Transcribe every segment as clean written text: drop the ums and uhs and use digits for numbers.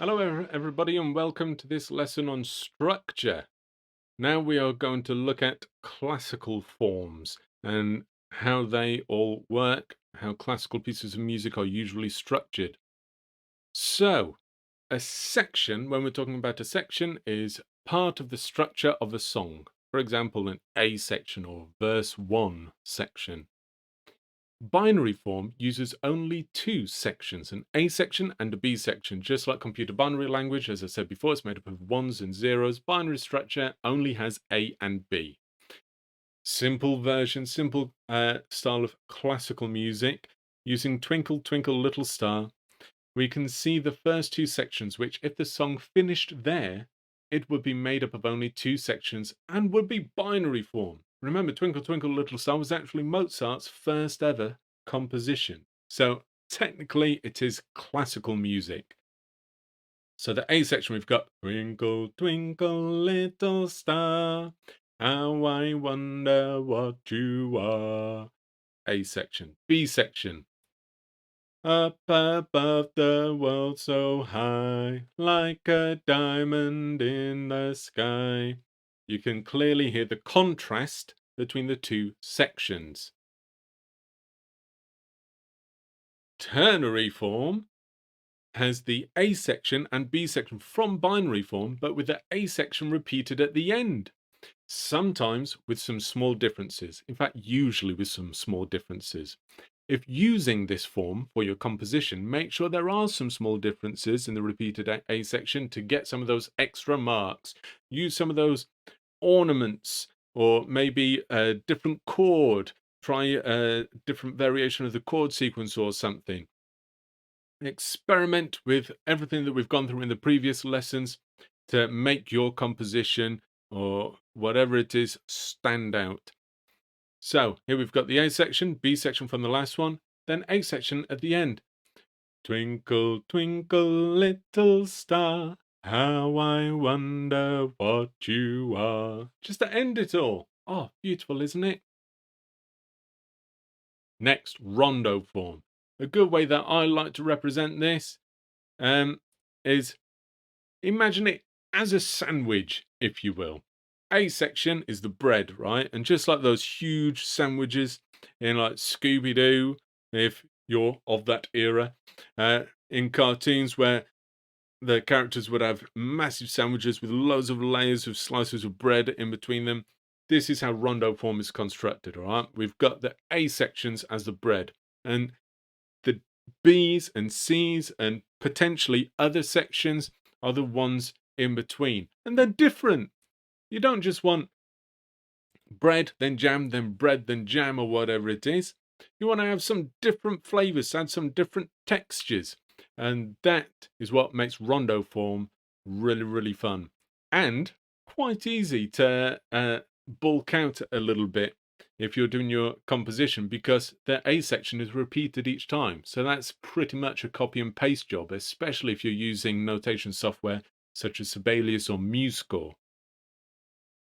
Hello, everybody, and welcome to this lesson on structure. Now we are going to look at classical forms and how they all work, how classical pieces of music are usually structured. So, a section, when we're talking about a section, is part of the structure of a song. For example, an A section or verse 1 section. Binary form uses only two sections, an A section and a B section. Just like computer binary language, as I said before, it's made up of ones and zeros. Binary structure only has A and B. Simple version, simple style of classical music. Using Twinkle Twinkle Little Star, we can see the first two sections, which if the song finished there, it would be made up of only two sections and would be binary form. Remember, Twinkle Twinkle Little Star was actually Mozart's first ever composition. So technically it is classical music. So the A section, we've got Twinkle Twinkle Little Star, how I wonder what you are. A section. B section. Up above the world so high, like a diamond in the sky. You can clearly hear the contrast between the two sections. Ternary form has the A section and B section from binary form, but with the A section repeated at the end. Sometimes with some small differences. In fact, usually with some small differences. If using this form for your composition, make sure there are some small differences in the repeated A section to get some of those extra marks. Use some of those ornaments, or maybe a different chord. Try a different variation of the chord sequence or something. Experiment with everything that we've gone through in the previous lessons to make your composition or whatever it is stand out. So here we've got the A section, B section from the last one, then A section at the end. Twinkle, twinkle, little star, how I wonder what you are. Just to end it all. Oh, beautiful, isn't it? Next, rondo form. A good way that I like to represent this is imagine it as a sandwich, if you will. A section is the bread, right? And just like those huge sandwiches in like Scooby Doo, if you're of that era, in cartoons where the characters would have massive sandwiches with loads of layers of slices of bread in between them. This is how rondo form is constructed, all right? We've got the A sections as the bread, and the B's and C's and potentially other sections are the ones in between. And they're different. You don't just want bread, then jam, then bread, then jam, or whatever it is. You want to have some different flavors, add some different textures. And that is what makes rondo form really, really fun. And quite easy to bulk out a little bit if you're doing your composition, because the A section is repeated each time. So that's pretty much a copy and paste job, especially if you're using notation software such as Sibelius or MuseScore.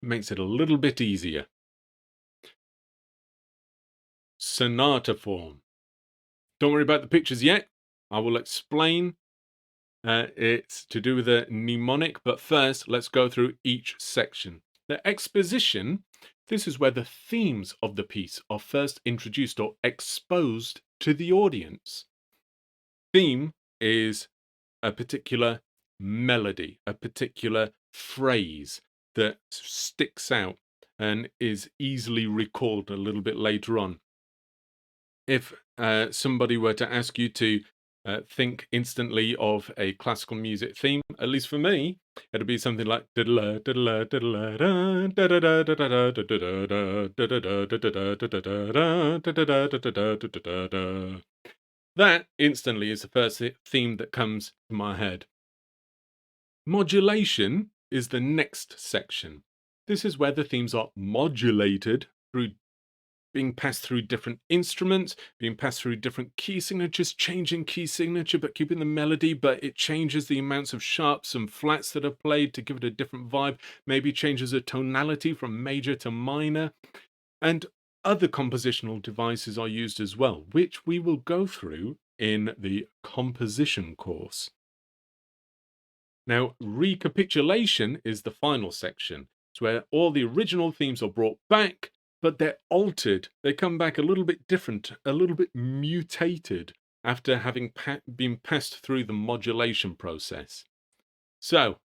It makes it a little bit easier. Sonata form. Don't worry about the pictures yet. I will explain. It's to do with a mnemonic, but first let's go through each section. The exposition, this is where the themes of the piece are first introduced or exposed to the audience. Theme is a particular melody, a particular phrase that sticks out and is easily recalled a little bit later on. If somebody were to ask you to think instantly of a classical music theme, at least for me, it'd be something like that instantly is the first theme that comes to my head. Modulation is the next section. This is where the themes are modulated through being passed through different instruments, being passed through different key signatures, changing key signature, but keeping the melody, but it changes the amounts of sharps and flats that are played to give it a different vibe, maybe changes the tonality from major to minor, and other compositional devices are used as well, which we will go through in the composition course. Now, recapitulation is the final section. It's where all the original themes are brought back, but they're altered. They come back a little bit different, a little bit mutated after having been passed through the modulation process. So,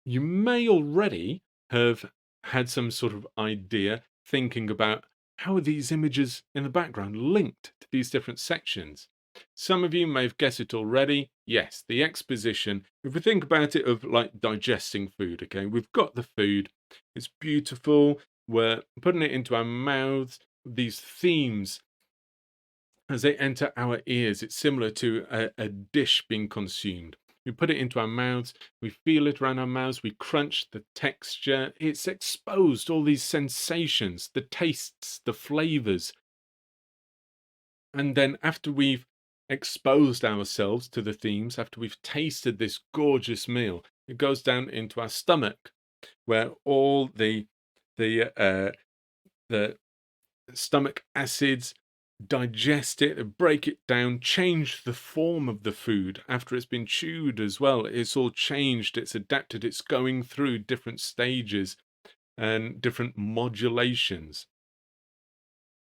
you may already have had some sort of idea thinking about how are these images in the background linked to these different sections. Some of you may have guessed it already. Yes, the exposition. If we think about it of like digesting food, okay, we've got the food, it's beautiful, we're putting it into our mouths, these themes as they enter our ears, it's similar to a dish being consumed. We put it into our mouths, we feel it around our mouths, we crunch the texture. It's exposed all these sensations, the tastes, the flavors. And then after we've exposed ourselves to the themes, after we've tasted this gorgeous meal, it goes down into our stomach, where all the stomach acids digest it and break it down, change the form of the food after it's been chewed as well. It's all changed, it's adapted, it's going through different stages and different modulations.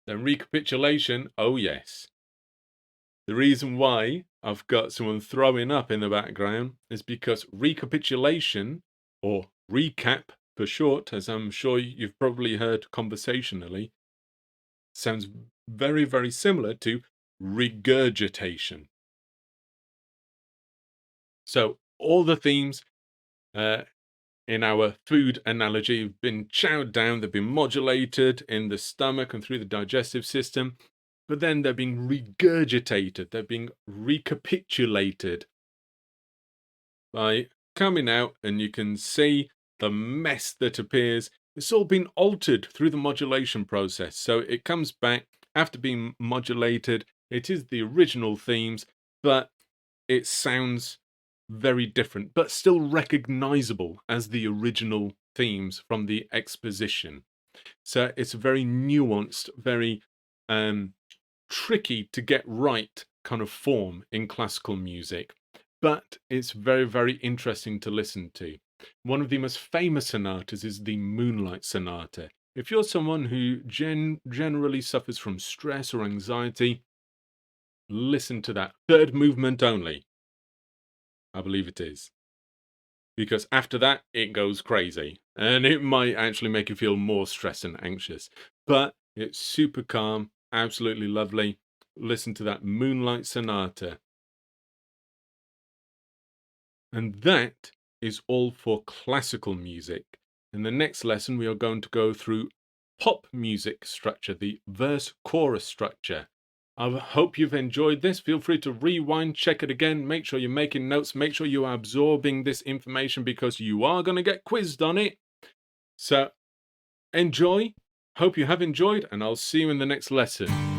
Then recapitulation, oh yes. The reason why I've got someone throwing up in the background is because recapitulation, or recap for short, as I'm sure you've probably heard conversationally, sounds very, very similar to regurgitation. So all the themes in our food analogy have been chowed down, they've been modulated in the stomach and through the digestive system, but then they're being regurgitated, they're being recapitulated by coming out, and you can see the mess that appears. It's all been altered through the modulation process. So it comes back after being modulated. It is the original themes, but it sounds very different, but still recognizable as the original themes from the exposition. So it's a very nuanced, very tricky to get right kind of form in classical music, but it's very, very interesting to listen to. One of the most famous sonatas is the Moonlight Sonata. If you're someone who generally suffers from stress or anxiety, listen to that. Third movement only, I believe it is. Because after that, it goes crazy. And it might actually make you feel more stressed and anxious. But it's super calm, absolutely lovely. Listen to that Moonlight Sonata. And that is all for classical music. In the next lesson, we are going to go through pop music structure, the verse-chorus structure. I hope you've enjoyed this. Feel free to rewind, check it again. Make sure you're making notes. Make sure you are absorbing this information because you are going to get quizzed on it. So enjoy. Hope you have enjoyed, and I'll see you in the next lesson.